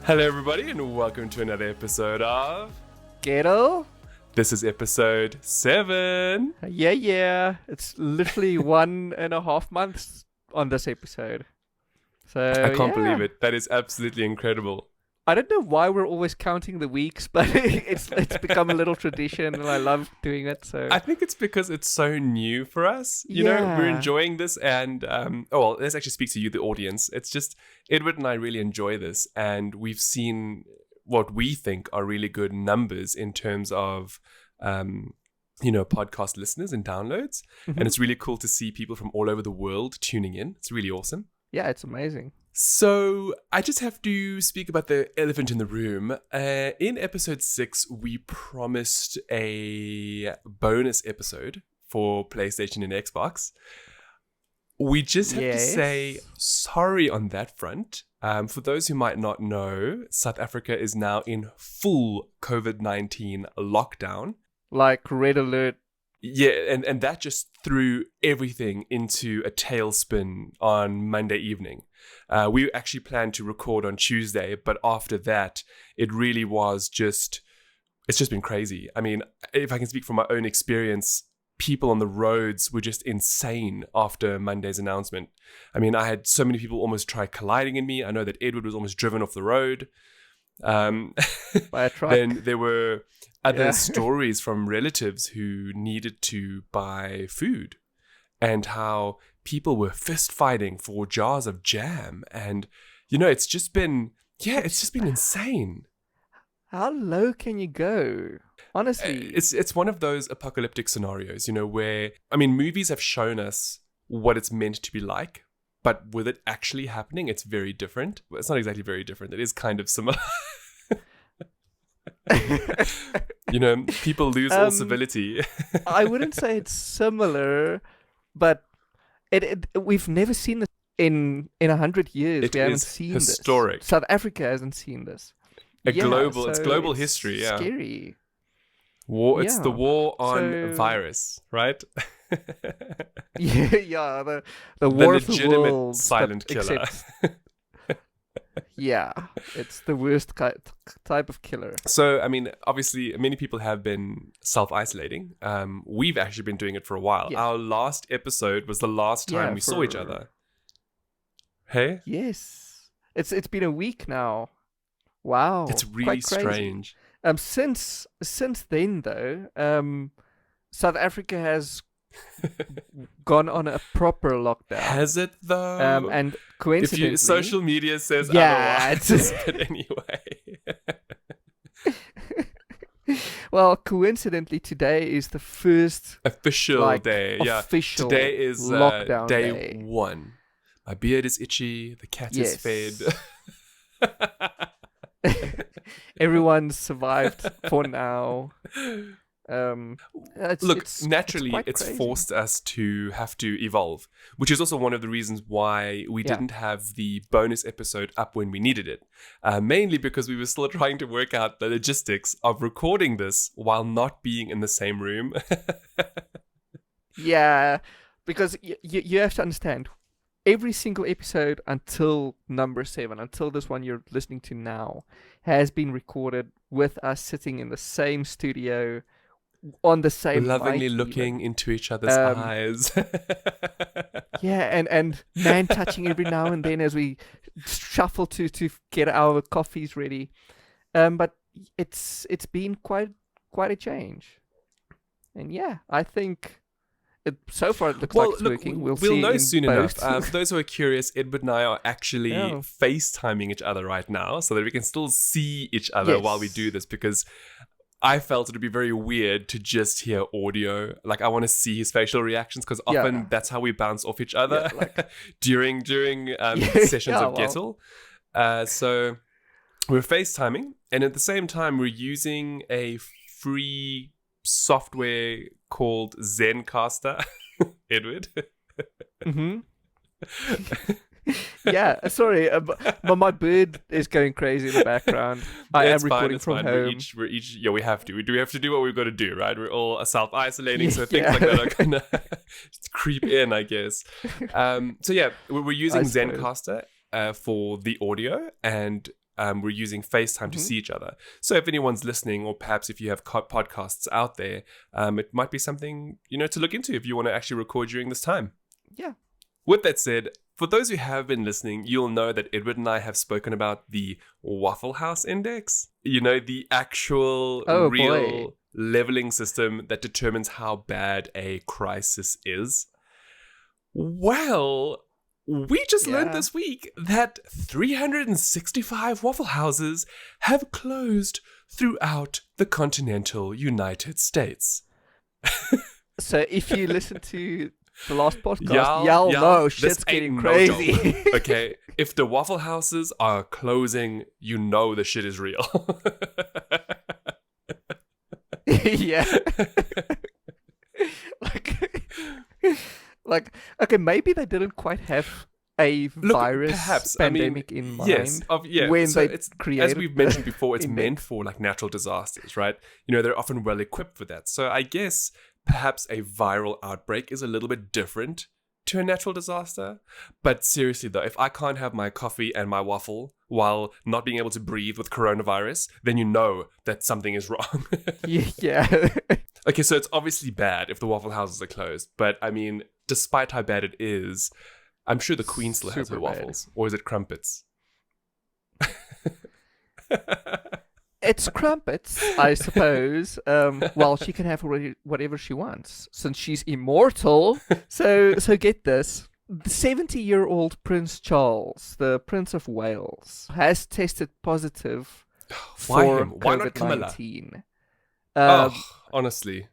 Hello, everybody, and welcome to another episode of Ghetto? This is episode 7. Yeah. It's literally 1.5 months on this episode. So I can't believe it. That is absolutely incredible. I don't know why we're always counting the weeks, but it's become a little tradition, and I love doing it. So I think it's because it's so new for us. You know, we're enjoying this, and let's actually speak to you, the audience. It's just Edward and I really enjoy this, and we've seen what we think are really good numbers in terms of podcast listeners and downloads. Mm-hmm. And it's really cool to see people from all over the world tuning in. It's really awesome. Yeah, it's amazing. So I just have to speak about the elephant in the room. In episode 6, we promised a bonus episode for PlayStation and Xbox. We just have to say sorry on that front. For those who might not know, South Africa is now in full COVID-19 lockdown. Like red alert. Yeah, and that just threw everything into a tailspin on Monday evening. We actually planned to record on Tuesday, but after that, it really was it's just been crazy. I mean, if I can speak from my own experience, people on the roads were just insane after Monday's announcement. I mean, I had so many people almost try colliding in me. I know that Edward was almost driven off the road. By a truck. Then there were other stories from relatives who needed to buy food and how people were fist fighting for jars of jam. And, it's just been insane. How low can you go? Honestly. It's one of those apocalyptic scenarios, where, movies have shown us what it's meant to be like, but with it actually happening, it's very different. Well, it's not exactly very different. It is kind of similar. People lose all civility. I wouldn't say it's similar, but we've never seen this in 100 years. We haven't seen historic. This. South Africa hasn't seen this. It's global history. Yeah, scary. War. It's the war on virus, right? The war of the legitimate worlds, silent killer. Yeah, it's the worst type of killer. So, obviously, many people have been self-isolating. We've actually been doing it for a while. Yeah. Our last episode was the last time we saw each other. Hey? Yes. It's been a week now. Wow. It's really strange. Since then, though, South Africa has gone on a proper lockdown. Has it though? And coincidentally, social media says otherwise. But anyway. Well, coincidentally, today is the first official day. Official today is lockdown day 1. My beard is itchy. The cat is fed. Everyone's survived for now. Naturally, it's forced us to have to evolve, which is also one of the reasons why we didn't have the bonus episode up when we needed it. Mainly because we were still trying to work out the logistics of recording this while not being in the same room. Yeah, because you have to understand, every single episode until number 7, until this one you're listening to now, has been recorded with us sitting in the same studio, on the same lovingly mic, looking into each other's eyes. and man touching every now and then as we shuffle to get our coffees ready. But it's been quite a change. And I think so far it looks like it's working. We'll know soon enough. enough. For those who are curious, Edward and I are actually FaceTiming each other right now so that we can still see each other while we do this, because I felt it would be very weird to just hear audio. Like, I want to see his facial reactions, because often that's how we bounce off each other during sessions of Gettle. So we're FaceTiming, and at the same time, we're using a free software called Zencaster. Edward. Mm-hmm. Sorry, but my bird is going crazy in the background. I am recording from home. We're each, we have to. We have to do what we've got to do, right? We're all self-isolating, so things like that are kind of creep in, I guess. We're using Zencaster for the audio, and we're using FaceTime to see each other. So if anyone's listening, or perhaps if you have podcasts out there, it might be something, to look into if you want to actually record during this time. Yeah. With that said, for those who have been listening, you'll know that Edward and I have spoken about the Wafflehouse Index. The actual real leveling system that determines how bad a crisis is. Well, we just learned this week that 365 Waffle Houses have closed throughout the continental United States. So if you listen to the last podcast, y'all know shit's getting crazy. No okay, if the Waffle Houses are closing, the shit is real. Yeah. Like, okay, maybe they didn't quite have a virus pandemic in mind. Yes, when so they created. As we've mentioned before, it's meant for like natural disasters, right? They're often well equipped for that. So I guess perhaps a viral outbreak is a little bit different to a natural disaster. But seriously though, if I can't have my coffee and my waffle while not being able to breathe with coronavirus, then you know that something is wrong. Yeah. Okay, so it's obviously bad if the Waffle Houses are closed. But I mean, despite how bad it is, I'm sure the Queen still has her waffles. Or is it crumpets? It's crumpets, I suppose. Well, she can have whatever she wants since she's immortal. So get this. The 70-year-old Prince Charles, the Prince of Wales, has tested positive for COVID-19. Honestly.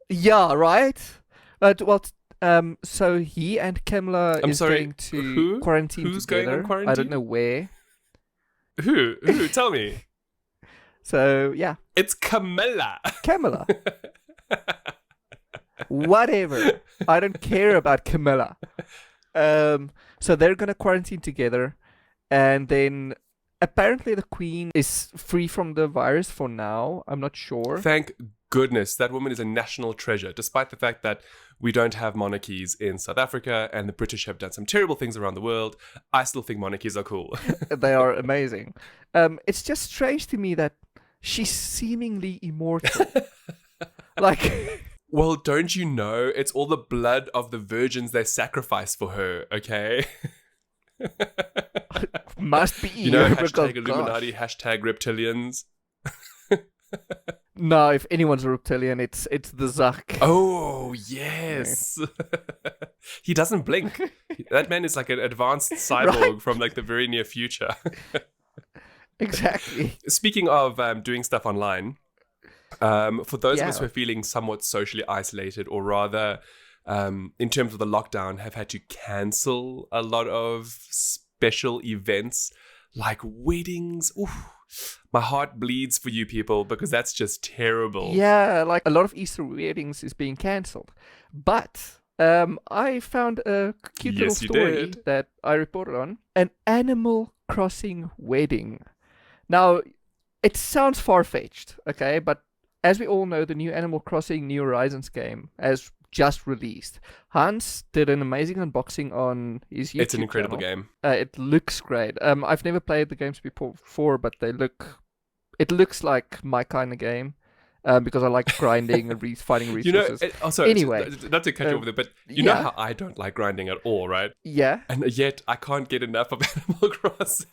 Yeah, right? So he and Camilla going to quarantine Who's together. Going on quarantine? I don't know where. Who? Tell me. So, yeah. It's Camilla. Whatever. I don't care about Camilla. So they're going to quarantine together. And then apparently the Queen is free from the virus for now. I'm not sure. Thank goodness. That woman is a national treasure, despite the fact that we don't have monarchies in South Africa and the British have done some terrible things around the world. I still think monarchies are cool. They are amazing. It's just strange to me that she's seemingly immortal. Well, don't you know? It's all the blood of the virgins they sacrifice for her, okay? Must be. Hashtag Illuminati, hashtag reptilians. No, if anyone's a reptilian, it's the Zuck. Oh, yes. He doesn't blink. That man is like an advanced cyborg from like the very near future. Exactly. Speaking of doing stuff online, for those of us who are feeling somewhat socially isolated, or rather, in terms of the lockdown, have had to cancel a lot of special events like weddings. Oof. My heart bleeds for you people because that's just terrible. Yeah, like a lot of Easter weddings is being cancelled. But I found a cute little story that I reported on. An Animal Crossing wedding. Now, it sounds far-fetched, okay? But as we all know, the new Animal Crossing New Horizons game has just released. Hans did an amazing unboxing on his YouTube It's an incredible channel. game. It looks great. I've never played the games before, but it looks like my kind of game. Because I like grinding and finding resources. Anyway, not to cut you over there, but you know how I don't like grinding at all, right? Yeah. And yet I can't get enough of Animal Crossing.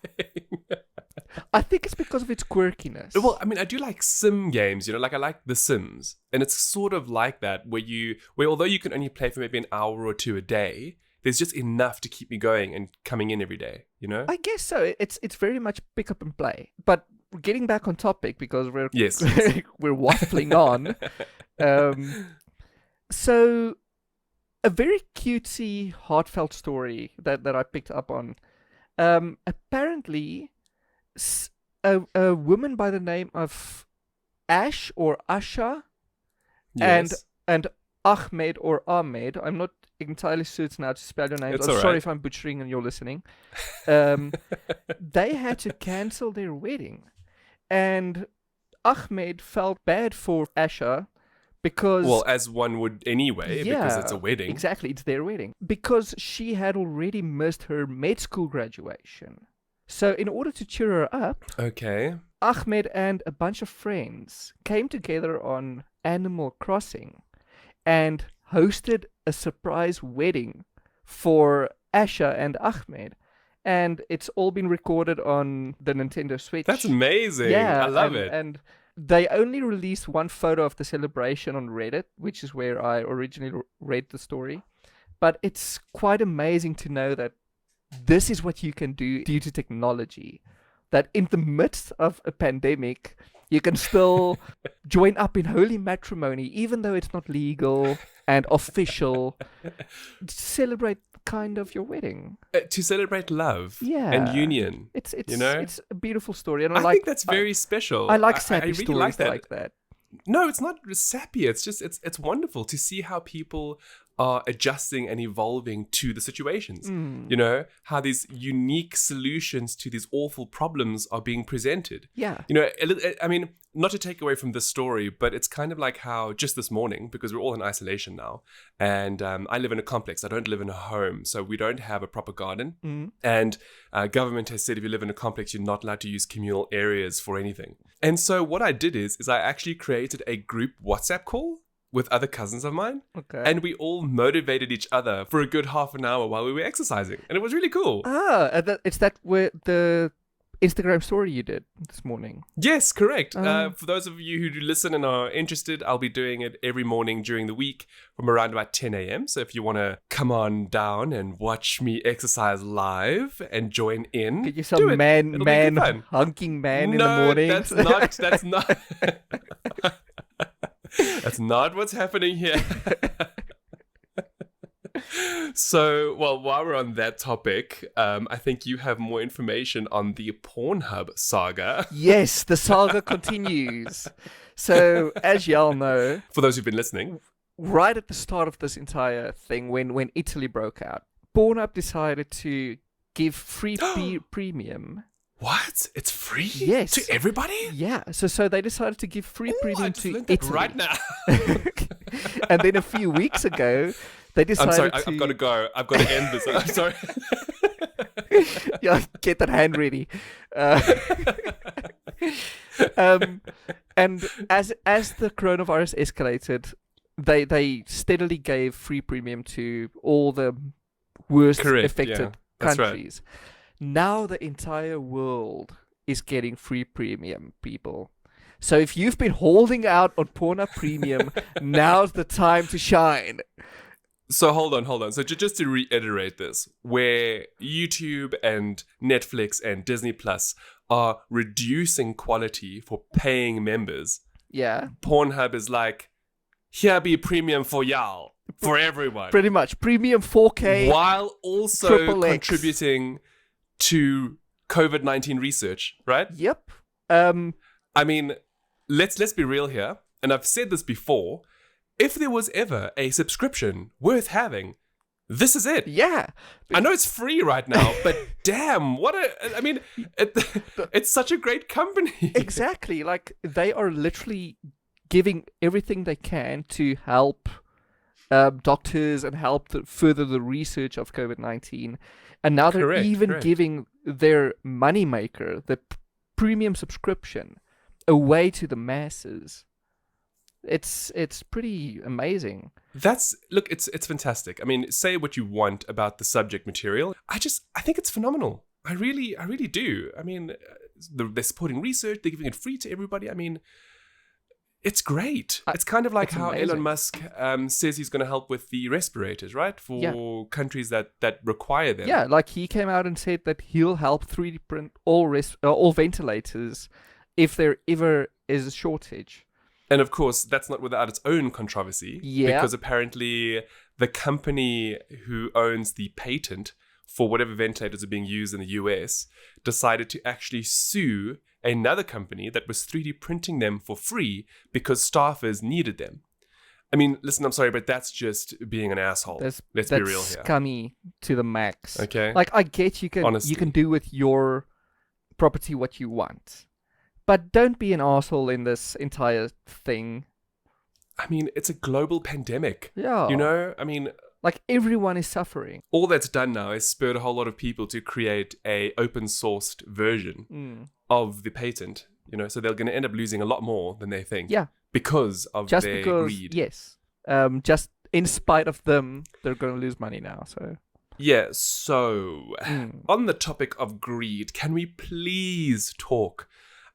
I think it's because of its quirkiness. Well, I mean, I do like sim games, like I like The Sims. And it's sort of like that where although you can only play for maybe an hour or two a day, there's just enough to keep me going and coming in every day, I guess so. It's very much pick up and play. But getting back on topic because we're we're waffling on. So a very cutesy, heartfelt story that I picked up on. Apparently, a woman by the name of Ash or Asha and Ahmed or Ahmed. I'm not entirely certain how to spell your names. I'm sorry if I'm butchering and you're listening. They had to cancel their wedding. And Ahmed felt bad for Asha because... Well, as one would anyway, because it's a wedding. Exactly, it's their wedding. Because she had already missed her med school graduation. So in order to cheer her up, Okay. Ahmed and a bunch of friends came together on Animal Crossing and hosted a surprise wedding for Asha and Ahmed. And it's all been recorded on the Nintendo Switch. That's amazing. Yeah, I love it. And they only released one photo of the celebration on Reddit, which is where I originally read the story. But it's quite amazing to know that this is what you can do due to technology. That in the midst of a pandemic, you can still join up in holy matrimony, even though it's not legal and official. Celebrate kind of your wedding. To celebrate love and union. It's it's a beautiful story. And I think that's very special. I like sappy really stories like that. No, it's not sappy. It's just it's wonderful to see how people are adjusting and evolving to the situations. How these unique solutions to these awful problems are being presented. Yeah. I mean, not to take away from this story, but it's kind of like how just this morning, because we're all in isolation now, and I live in a complex. I don't live in a home, so we don't have a proper garden. And government has said if you live in a complex, you're not allowed to use communal areas for anything. And so what I did is I actually created a group WhatsApp call with other cousins of mine. Okay. And we all motivated each other for a good half an hour while we were exercising. And it was really cool. It's that where the Instagram story you did this morning. Yes, correct. For those of you who do listen and are interested, I'll be doing it every morning during the week from around about 10 a.m. So if you want to come on down and watch me exercise live and join in, get you some man hunking man in the morning. That's not that's not what's happening here. So, while we're on that topic, I think you have more information on the PornHub saga. Yes, the saga continues. So, as y'all know, for those who've been listening, right at the start of this entire thing, when Italy broke out, PornHub decided to give free premium. What? It's free? Yes. To everybody? Yeah. So they decided to give free premium to Italy. Right now. And then a few weeks ago, they decided I'm sorry, I've got to go. I've got to end this. I'm sorry. Yeah, get that hand ready. And as the coronavirus escalated, they steadily gave free premium to all the worst affected countries. Right. Now the entire world is getting free premium, people. So if you've been holding out on Pornhub Premium, now's the time to shine. So hold on. So just to reiterate this, where YouTube and Netflix and Disney Plus are reducing quality for paying members, Pornhub is like, here be premium for y'all, for everyone. Pretty much. Premium 4K. While also contributing to COVID-19 research, right? Yep. I mean, let's be real here. And I've said this before. If there was ever a subscription worth having, this is it. Yeah. I know it's free right now, but damn, it's such a great company. Exactly. Like, they are literally giving everything they can to help doctors and help further the research of COVID-19. And now they're giving their moneymaker, the premium subscription, away to the masses. It's pretty amazing. It's fantastic. I mean, say what you want about the subject material. I think it's phenomenal. I really do. I mean, they're supporting research. They're giving it free to everybody. I mean, it's great. It's kind of like how amazing. Elon Musk says he's going to help with the respirators, right? For countries that require them. Yeah, like he came out and said that he'll help 3D print all ventilators if there ever is a shortage. And of course, that's not without its own controversy. Yeah. Because apparently the company who owns the patent for whatever ventilators are being used in the US decided to actually sue another company that was 3D printing them for free because staffers needed them. I mean, listen, I'm sorry, but that's just being an asshole. Let's be real here. That's scummy to the max. Okay. Like, I get you can do with your property what you want. But don't be an asshole in this entire thing. I mean, it's a global pandemic. Yeah. You know? I mean, Like everyone is suffering. All that's done now is spurred a whole lot of people to create a open sourced version of the patent. So they're going to end up losing a lot more than they think. Yeah. Because of their greed. Yes. Just in spite of them, they're going to lose money now. So. Yeah. So on the topic of greed, can we please talk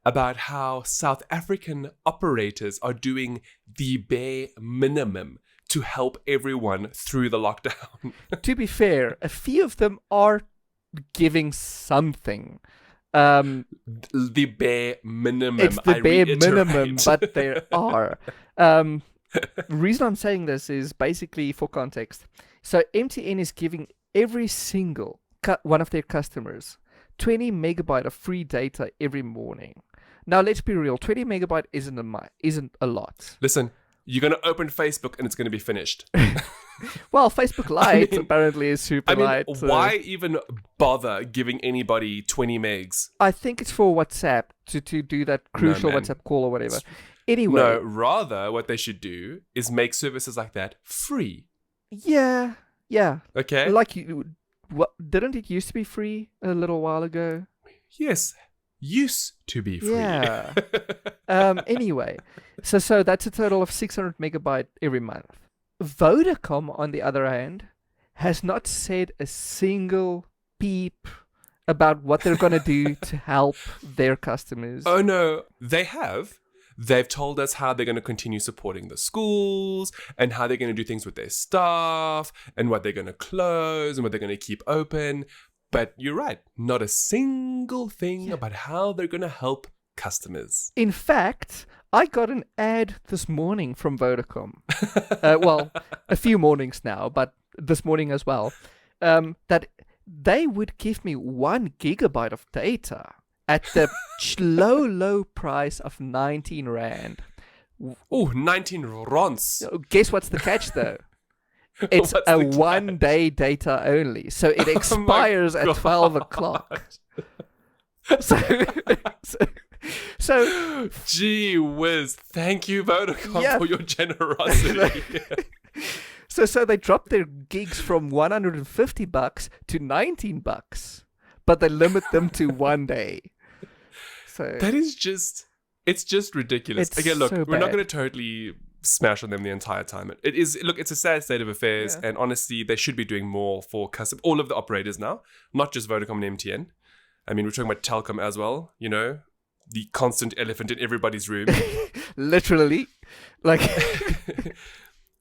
about how South African operators are doing the bare minimum to help everyone through the lockdown? To be fair, a few of them are giving something. The bare minimum. It's the bare minimum, but there are. The reason I'm saying this is basically for context. So MTN is giving every single one of their customers 20 megabyte of free data every morning. Now, let's be real. 20 megabyte isn't a lot. Listen, you're going to open Facebook and it's going to be finished. Well, Facebook Lite apparently is super light. Why even bother giving anybody 20 megs? I think it's for WhatsApp to do that crucial WhatsApp call or whatever. Anyway. No, rather what they should do is make services like that free. Yeah. Okay. Didn't it used to be free a little while ago? Yes. Used to be free. Yeah. Anyway, so that's a total of 600 megabyte every month. Vodacom, on the other hand, has not said a single peep about what they're going to do to help their customers. Oh, no. They have. They've told us how they're going to continue supporting the schools and how they're going to do things with their staff and what they're going to close and what they're going to keep open. But you're right. Not a single thing about how they're going to help customers. In fact, I got an ad this morning from Vodacom. Well, a few mornings now, but this morning as well. That they would give me 1 gigabyte of data at the low price of 19 Rand. Oh, 19 rons. Guess what's the catch though? It's a 1 day data only. So it expires at 12 o'clock. So gee whiz, thank you Vodacom for your generosity. So they dropped their gigs from $150 to $19, but they limit them to 1 day. So that is it's just ridiculous. Again, look, we're not going to totally smash on them the entire time. It's a sad state of affairs, and honestly, they should be doing more for all of the operators now, not just Vodacom and MTN. I mean, we're talking about Telkom as well, the constant elephant in everybody's room. Literally.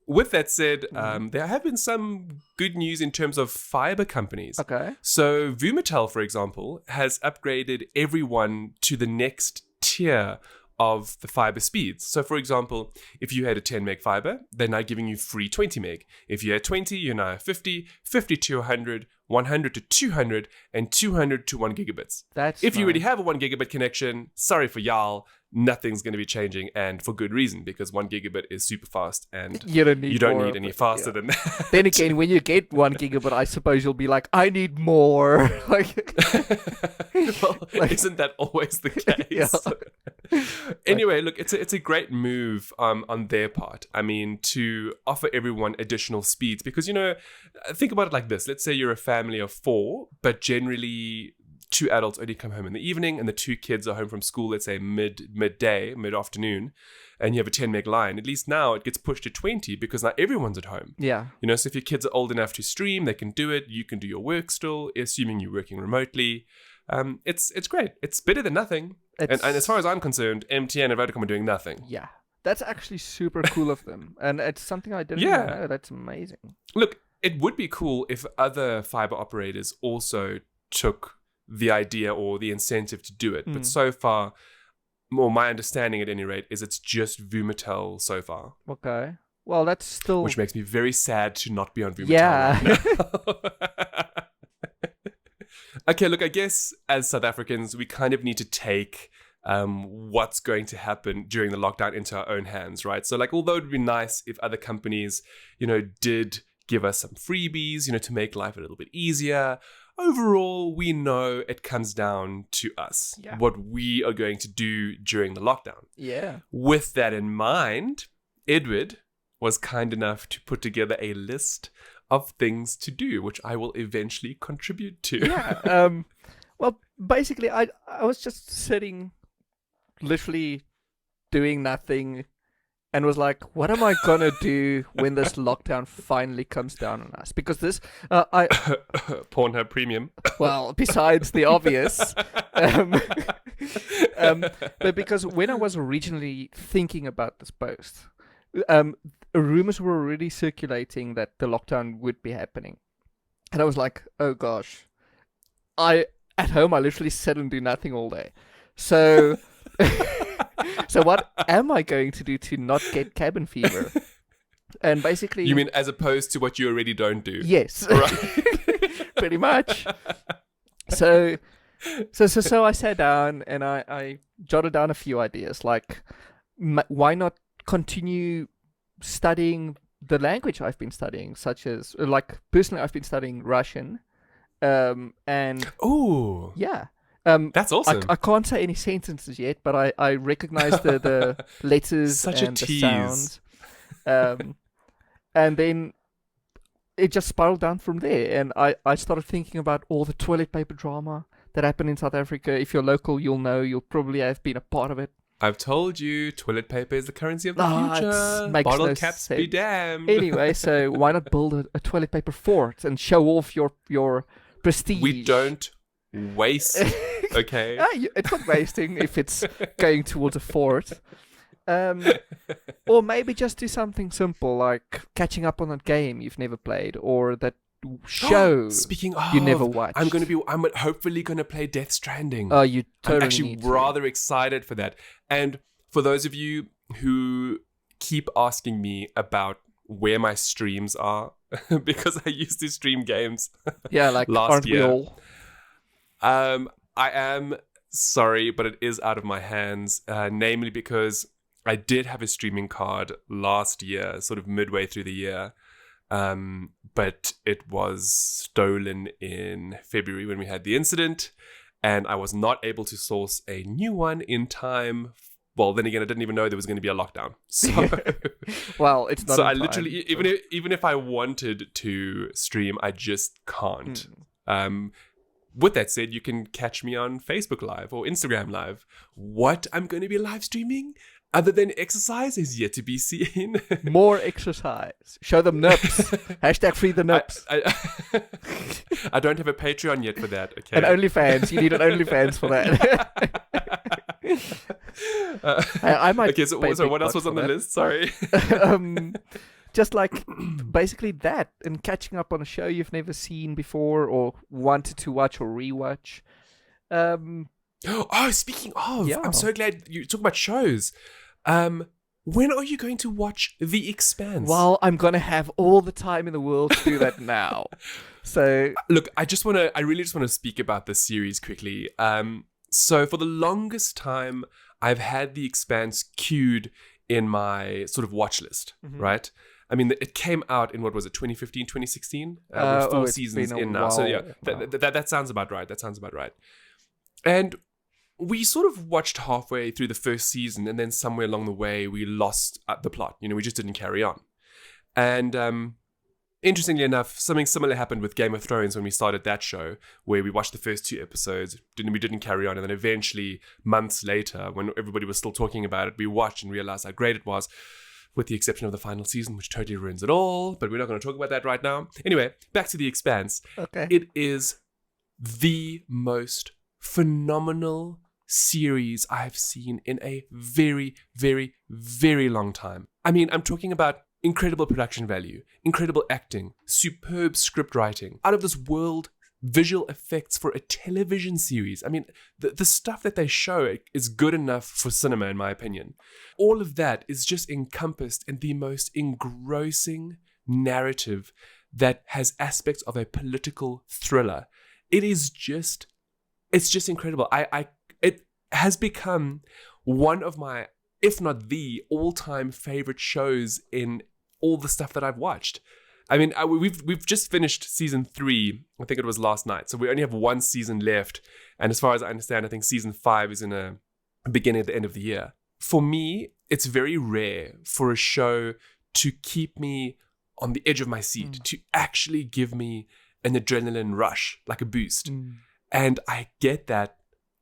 With that said, there have been some good news in terms of fiber companies. Okay. So Vumatel, for example, has upgraded everyone to the next tier of the fiber speeds. So for example, if you had a 10 meg fiber, they're now giving you free 20 meg. If you had 20, you're now 50, 50 to 100, 100 to 200, and 200 to 1 gigabits. If you already have a 1 gigabit connection, sorry for y'all, nothing's going to be changing, and for good reason, because 1 gigabit is super fast and you don't need any faster than that. Then again, when you get 1 gigabit, I suppose you'll be like, I need more. Isn't that always the case? Anyway, look, it's a great move on their part. I mean, to offer everyone additional speeds, because think about it like this. Let's say you're a family of 4, but generally 2 adults only come home in the evening and the 2 kids are home from school, let's say mid-afternoon, and you have a 10 meg line. At least now it gets pushed to 20 because now everyone's at home. Yeah. So if your kids are old enough to stream, they can do it. You can do your work still, assuming you're working remotely. It's great. It's better than nothing. And as far as I'm concerned, MTN and Vodacom are doing nothing. Yeah. That's actually super cool of them. And it's something I didn't even know. That's amazing. Look, it would be cool if other fiber operators also took the idea or the incentive to do it. But so far, my understanding at any rate, is it's just Vumatel so far. Okay. Well, that's still... Which makes me very sad to not be on Vumatel right now. Okay, look, I guess as South Africans, we kind of need to take what's going to happen during the lockdown into our own hands, right? So although it would be nice if other companies, did give us some freebies, to make life a little bit easier, overall, we know it comes down to us, what we are going to do during the lockdown. Yeah. With that in mind, Edward was kind enough to put together a list of things to do, which I will eventually contribute to. Yeah. Well, basically, I was just sitting, literally doing nothing, and was like, what am I gonna do when this lockdown finally comes down on us? Because this, PornHub Premium. Well, besides the obvious, but because when I was originally thinking about this post, rumors were already circulating that the lockdown would be happening, and I was like, oh gosh, at home I literally sit and do nothing all day, so. So what am I going to do to not get cabin fever? And basically... You mean as opposed to what you already don't do? Yes. Right. Pretty much. So I sat down and I jotted down a few ideas, like why not continue studying the language I've been studying, such as, like, personally I've been studying Russian, and... Oh! Yeah. That's awesome. I can't say any sentences yet, but I recognize the letters Such and a the sounds. And then it just spiraled down from there. And I started thinking about all the toilet paper drama that happened in South Africa. If you're local, you'll know. You'll probably have been a part of it. I've told you, toilet paper is the currency of the future. Bottle no caps sense. be damned. Anyway, so why not build a toilet paper fort and show off your prestige? We don't waste, okay? It's not wasting if it's going towards a fort. Or maybe just do something simple like catching up on that game you've never played, or that show Speaking of, you never watched. I'm hopefully gonna play Death Stranding. Oh, you totally I'm actually need to. rather excited for that. And for those of you who keep asking me about where my streams are, because I used to stream games Yeah, like last aren't year. we all? I am sorry, but it is out of my hands, namely because I did have a streaming card last year, sort of midway through the year, but it was stolen in February when we had the incident, and I was not able to source a new one in time. Well, then again, I didn't even know there was going to be a lockdown. So, well, it's not. So I literally, even if I wanted to stream, I just can't. With that said, you can catch me on Facebook Live or Instagram Live. What I'm going to be live streaming, other than exercise, is yet to be seen. More exercise. Show them nips. Hashtag free the nips. I don't have a Patreon yet for that. Okay. An OnlyFans. You need an OnlyFans for that. I might. Okay, so what else was on the list? Sorry. Just like basically that, and catching up on a show you've never seen before or wanted to watch or rewatch. Speaking of, yeah. I'm so glad you talk about shows. When are you going to watch The Expanse? Well, I'm gonna have all the time in the world to do that now. So look, I really just want to speak about this series quickly. So for the longest time, I've had The Expanse queued in my sort of watch list, right? I mean, it came out in, what was it, 2015, 2016? We're 4 seasons in now. So yeah, that sounds about right. And we sort of watched halfway through the first season, and then somewhere along the way, we lost the plot. We just didn't carry on. And interestingly enough, something similar happened with Game of Thrones when we started that show, where we watched the first 2 episodes, we didn't carry on, and then eventually, months later, when everybody was still talking about it, we watched and realized how great it was, with the exception of the final season, which totally ruins it all, but we're not going to talk about that right now. Anyway, back to The Expanse. Okay. It is the most phenomenal series I've seen in a very, very, very long time. I mean, I'm talking about incredible production value, incredible acting, superb script writing, out of this world visual effects for a television series. I mean, the stuff that they show is good enough for cinema, in my opinion. All of that is just encompassed in the most engrossing narrative that has aspects of a political thriller. It's just incredible. It has become one of my, if not the all-time favorite shows in all the stuff that I've watched. I mean, we've just finished season 3. I think it was last night. So we only have 1 season left. And as far as I understand, I think season 5 is in a beginning at the end of the year. For me, it's very rare for a show to keep me on the edge of my seat to actually give me an adrenaline rush, like a boost. And I get that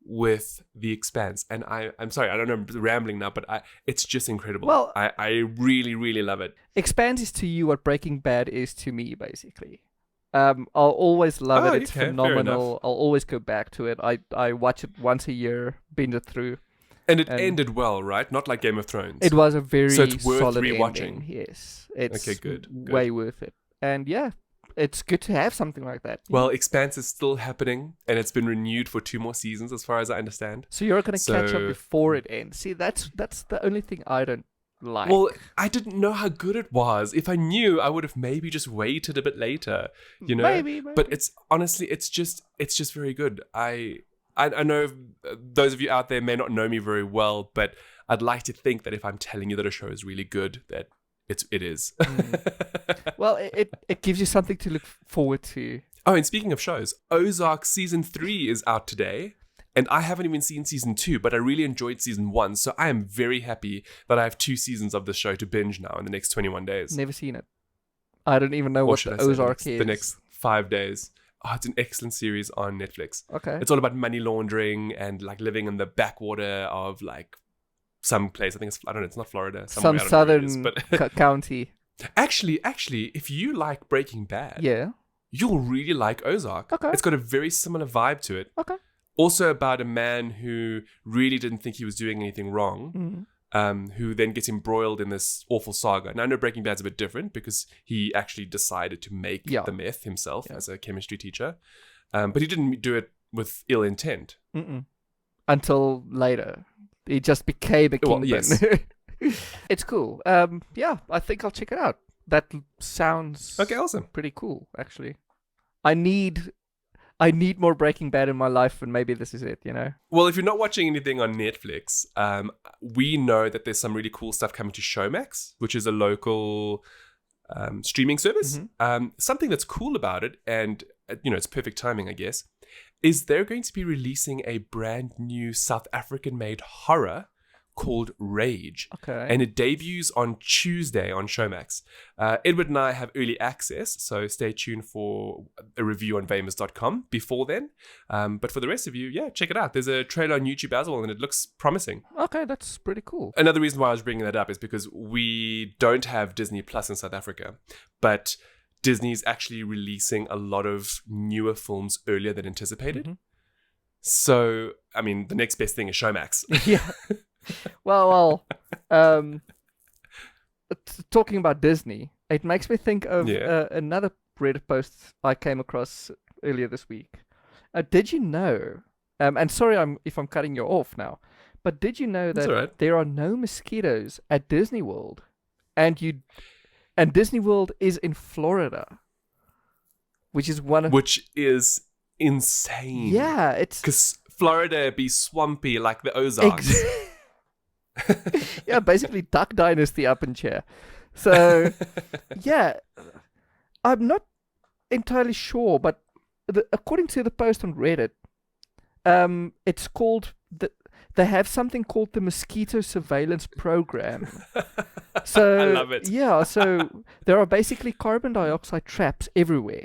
with The Expanse. And I'm sorry, I don't know, I'm rambling now, but it's just incredible. Well, I really, really love it. Expanse is to you what Breaking Bad is to me, basically. I'll always love it. It's phenomenal. I'll always go back to it. I watch it once a year, binge it through. And it ended well, right? Not like Game of Thrones. It was a very so it's worth solid rewatching. ending. Yes, it's okay, good. way worth it. And yeah, it's good to have something like that. Well, Expanse is still happening, and it's been renewed for 2 more seasons, as far as I understand. So you're going to catch up before it ends. See, that's the only thing I don't like. Well, I didn't know how good it was. If I knew, I would have maybe just waited a bit later, you know. Maybe. But it's honestly, it's just very good. I know those of you out there may not know me very well, but I'd like to think that if I'm telling you that a show is really good, that it is. Well, it gives you something to look forward to. Oh, and speaking of shows, Ozark season 3 is out today. And I haven't even seen season 2, but I really enjoyed season 1. So I am very happy that I have 2 seasons of the show to binge now in the next 21 days. Never seen it. I don't even know what the Ozark is. The next 5 days. Oh, it's an excellent series on Netflix. Okay. It's all about money laundering and like living in the backwater of like some place. I think I don't know, it's not Florida. Some southern county. Actually, if you like Breaking Bad, you'll really like Ozark. Okay. It's got a very similar vibe to it. Okay. Also about a man who really didn't think he was doing anything wrong, who then gets embroiled in this awful saga. Now, I know Breaking Bad's a bit different because he actually decided to make the meth himself as a chemistry teacher. But he didn't do it with ill intent. Until later. He just became a kingpin. Well, yes. It's cool. I think I'll check it out. That sounds awesome. Pretty cool, actually. I need more Breaking Bad in my life, and maybe this is it, you know? Well, if you're not watching anything on Netflix, we know that there's some really cool stuff coming to Showmax, which is a local streaming service. Something that's cool about it, and it's perfect timing, I guess, is they're going to be releasing a brand new South African-made horror called Rage. Okay. And it debuts on Tuesday on Showmax. Edward and I have early access, so stay tuned for a review on famous.com before then. But for the rest of you, check it out. There's a trailer on YouTube as well, and it looks promising. Okay, that's pretty cool. Another reason why I was bringing that up is because we don't have Disney Plus in South Africa, but Disney's actually releasing a lot of newer films earlier than anticipated. So, I mean, the next best thing is Showmax. Yeah. Well, talking about Disney, it makes me think of another Reddit post I came across earlier this week. Did you know, and sorry if I'm cutting you off now, but did you know that there are no mosquitoes at Disney World? And Disney World is in Florida, which is insane. Yeah, it's... Because Florida be swampy like the Ozarks. Yeah, basically Duck Dynasty up in chair. So, yeah, I'm not entirely sure, but according to the post on Reddit, it's called they have something called the Mosquito Surveillance Program. So I love it. Yeah, so there are basically carbon dioxide traps everywhere.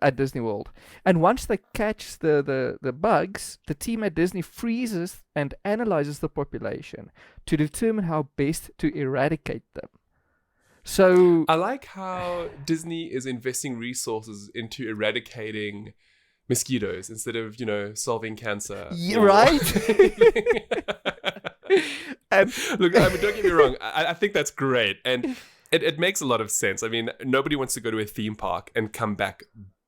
At Disney World. And once they catch the bugs, the team at Disney freezes and analyzes the population to determine how best to eradicate them. So I like how Disney is investing resources into eradicating mosquitoes instead of, solving cancer. Yeah, right? Look, I mean, don't get me wrong. I think that's great. And it makes a lot of sense. I mean, nobody wants to go to a theme park and come back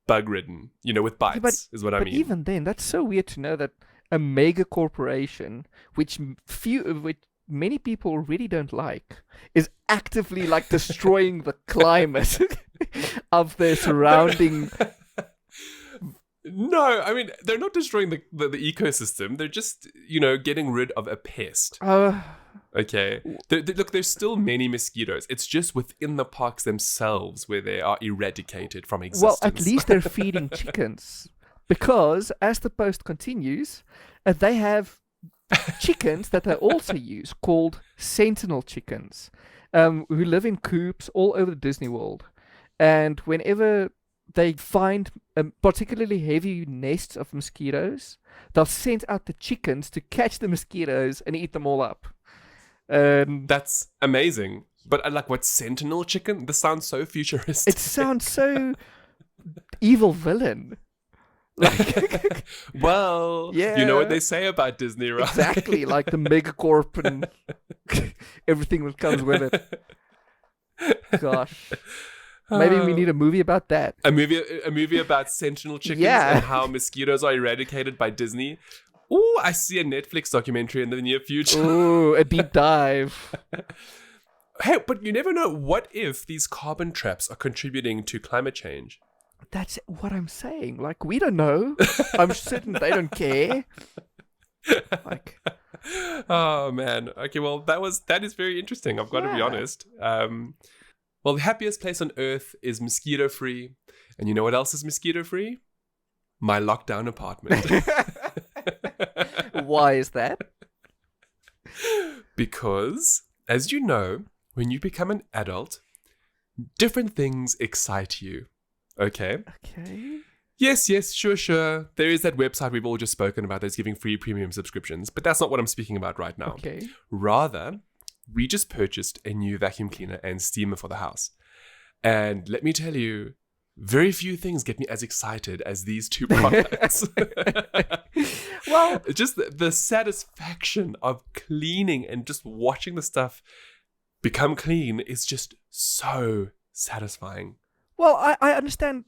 bug-ridden, with bites, is what I mean. But even then, that's so weird to know that a mega corporation, which many people really don't like, is actively like destroying the climate of their surrounding... No, I mean, they're not destroying the ecosystem. They're just, getting rid of a pest. Okay. Look, there's still many mosquitoes. It's just within the parks themselves where they are eradicated from existence. Well, at least they're feeding chickens. Because, as the post continues, they have chickens that they also use called sentinel chickens, who live in coops all over Disney World. And whenever they find particularly heavy nests of mosquitoes, they'll send out the chickens to catch the mosquitoes and eat them all up. That's amazing. But like, what, sentinel chicken? This sounds so futuristic. It sounds so evil villain. Like, well, you know what they say about Disney, right? Exactly, like the megacorp and everything that comes with it. Gosh. Maybe we need a movie about that. A movie about sentinel chickens and how mosquitoes are eradicated by Disney. Ooh, I see a Netflix documentary in the near future. Ooh, a deep dive. Hey, but you never know. What if these carbon traps are contributing to climate change? That's what I'm saying. Like, we don't know. I'm certain they don't care. Like, oh man. Okay, well that is very interesting. I've got to be honest. Well, the happiest place on earth is mosquito free, and you know what else is mosquito free? My lockdown apartment. Why is that? Because, as you know, when you become an adult, different things excite you. Okay? Okay. Yes, sure. There is that website we've all just spoken about that's giving free premium subscriptions, but that's not what I'm speaking about right now. Okay. Rather, we just purchased a new vacuum cleaner and steamer for the house. And let me tell you, very few things get me as excited as these two products. Well, just the satisfaction of cleaning and just watching the stuff become clean is just so satisfying. Well, I understand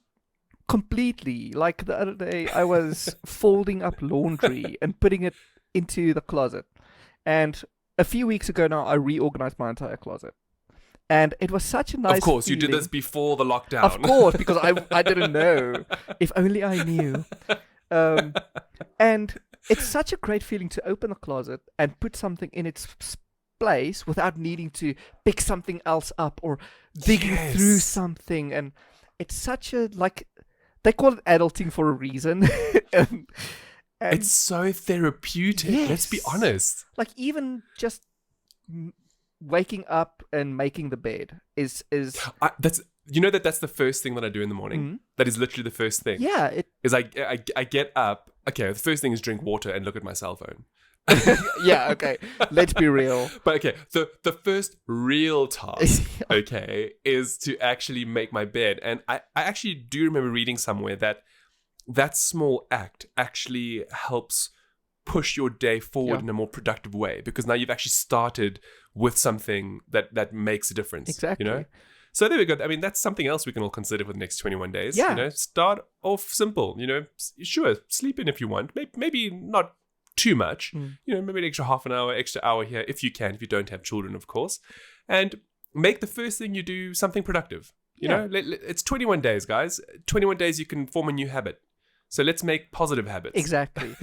completely. Like the other day, I was folding up laundry and putting it into the closet. And a few weeks ago now, I reorganized my entire closet. And it was such a nice Of course, feeling. You did this before the lockdown. Of course, because I didn't know. If only I knew. And it's such a great feeling to open a closet and put something in its place without needing to pick something else up or digging through something. And it's such a, like, they call it adulting for a reason. and it's so therapeutic. Yes. Let's be honest. Like, even just waking up and making the bed is that's the first thing that I do in the morning. Mm-hmm. That is literally the first thing. Yeah, I get up. Okay, the first thing is drink water and look at my cell phone. Yeah, okay. Let's be real. But okay, the first real task, okay, is to actually make my bed. And I actually do remember reading somewhere that small act actually helps push your day forward in a more productive way, because now you've actually started with something that makes a difference. Exactly. You know? So there we go. I mean, that's something else we can all consider for the next 21 days. Yeah. You know, start off simple. You know, sure, sleep in if you want. Maybe not too much. You know, maybe an extra half an hour, extra hour here if you can, if you don't have children, of course. And make the first thing you do something productive. You know, it's 21 days, guys. 21 days you can form a new habit. So let's make positive habits. Exactly.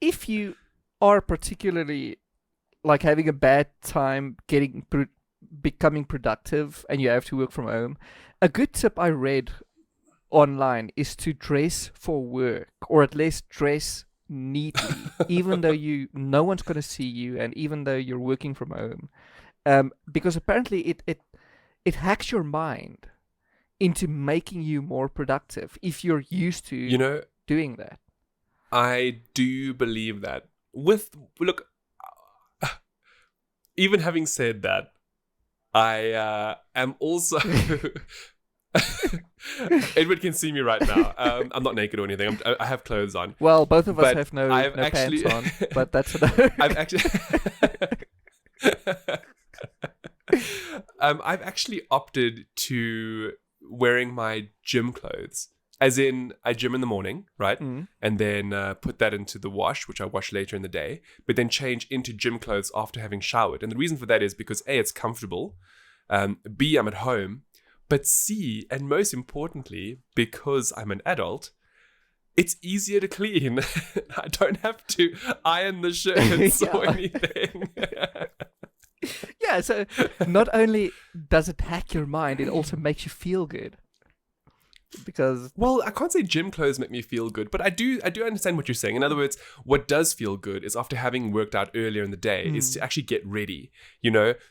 If you are particularly like having a bad time becoming productive and you have to work from home, a good tip I read online is to dress for work, or at least dress neatly, even though no one's going to see you, and even though you're working from home, because apparently it hacks your mind into making you more productive if you're used to doing that. I do believe that. Look, even having said that, I am also... Edward can see me right now. I'm not naked or anything. I have clothes on. Well, both of us have no pants on, but that's I've actually opted to wearing my gym clothes. As in, I gym in the morning, right? Mm. And then put that into the wash, which I wash later in the day, but then change into gym clothes after having showered. And the reason for that is because A, it's comfortable, B, I'm at home, but C, and most importantly, because I'm an adult, it's easier to clean. I don't have to iron the shirts or anything. Yeah, so not only does it hack your mind, it also makes you feel good. because well, I can't say gym clothes make me feel good, but I do understand what you're saying. In other words, what does feel good is after having worked out earlier in the day is to actually get ready,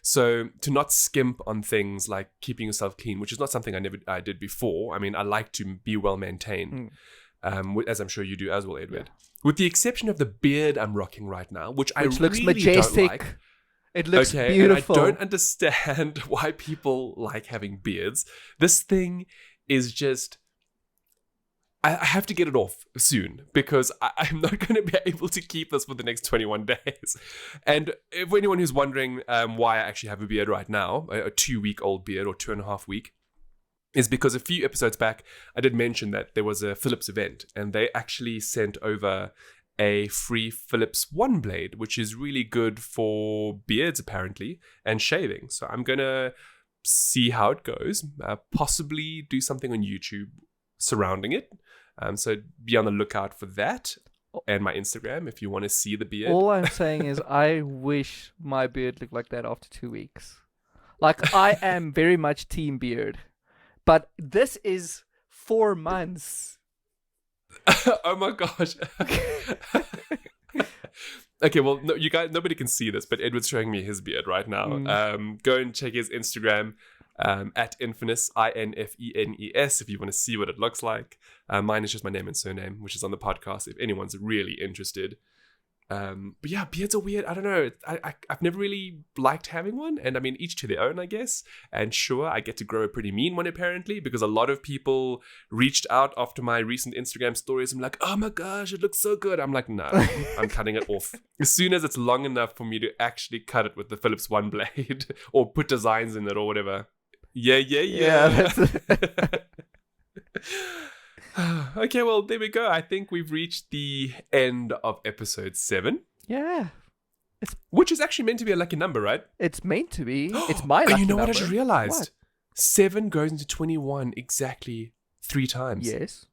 so to not skimp on things like keeping yourself clean, which is not something I did before. I mean, I like to be well maintained, as I'm sure you do as well, Edward. Yeah. With the exception of the beard I'm rocking right now, which looks really majestic. Don't like. It looks beautiful. And I don't understand why people like having beards. This thing is just... I have to get it off soon because I'm not going to be able to keep this for the next 21 days. And for anyone who's wondering why I actually have a beard right now, a 2-week-old beard or 2.5 week, is because a few episodes back, I did mention that there was a Philips event and they actually sent over a free Philips One Blade, which is really good for beards apparently and shaving. So I'm going to see how it goes, possibly do something on YouTube surrounding it. So be on the lookout for that and my Instagram if you want to see the beard. All I'm saying is I wish my beard looked like that after 2 weeks. Like, I am very much team beard, but this is 4 months. Oh my gosh. Okay, well, no, you guys, nobody can see this, but Edward's showing me his beard right now. Go and check his Instagram at Infenes, INFENES, if you want to see what it looks like. Mine is just my name and surname, which is on the podcast if anyone's really interested. But yeah, beards are weird. I don't know. I've never really liked having one. And I mean, each to their own, I guess. And sure, I get to grow a pretty mean one apparently, because a lot of people reached out after my recent Instagram stories. I'm like, oh my gosh, it looks so good. I'm like, no, I'm cutting it off. As soon as it's long enough for me to actually cut it with the Philips One Blade or put designs in it or whatever. Yeah. Okay, well, there we go. I think we've reached the end of episode 7. Yeah. Which is actually meant to be a lucky number, right? It's meant to be. It's my lucky number. And you know what I just realized? What? 7 goes into 21 exactly 3 times. Yes.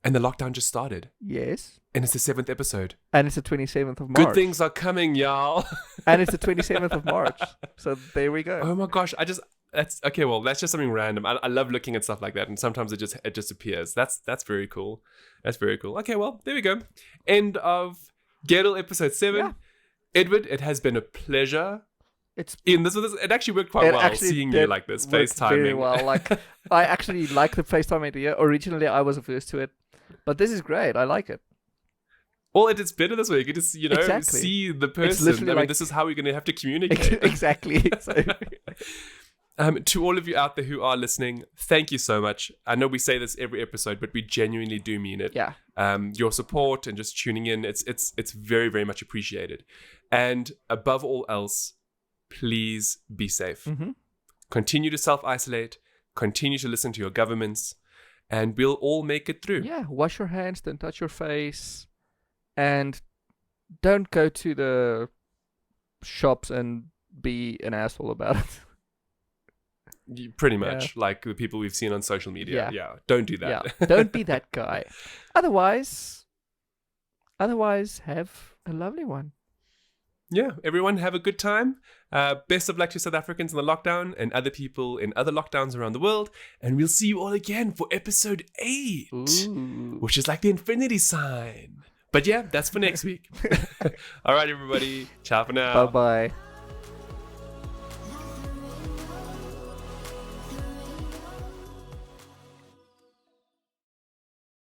And the lockdown just started. Yes. And it's the 7th episode. And it's the 27th of March. Good things are coming, y'all. And it's the 27th of March. So there we go. Oh my gosh, that's okay. Well, that's just something random. I love looking at stuff like that, and sometimes it just appears. That's very cool. That's very cool. Okay, well, there we go. End of Gettle episode 7. Yeah. Edward, it has been a pleasure. It actually worked quite well seeing you like this, FaceTiming. Very well. Like, I actually like the FaceTime idea. Originally, I was averse to it, but this is great. I like it. Well, it's better this way. You can just see the person. I mean, this is how we're going to have to communicate. Exactly. So. To all of you out there who are listening, thank you so much. I know we say this every episode, but we genuinely do mean it. Yeah. Your support and just tuning in, it's very, very much appreciated. And above all else, please be safe. Mm-hmm. Continue to self-isolate. Continue to listen to your governments. And we'll all make it through. Yeah. Wash your hands. Don't touch your face. And don't go to the shops and be an asshole about it. Pretty much, like the people we've seen on social media. Yeah. Don't do that. Yeah. Don't be that guy. Otherwise, have a lovely one. Yeah, everyone have a good time. Best of luck to South Africans in the lockdown and other people in other lockdowns around the world. And we'll see you all again for episode 8, which is like the infinity sign. But yeah, that's for next week. All right, everybody. Ciao for now. Bye-bye.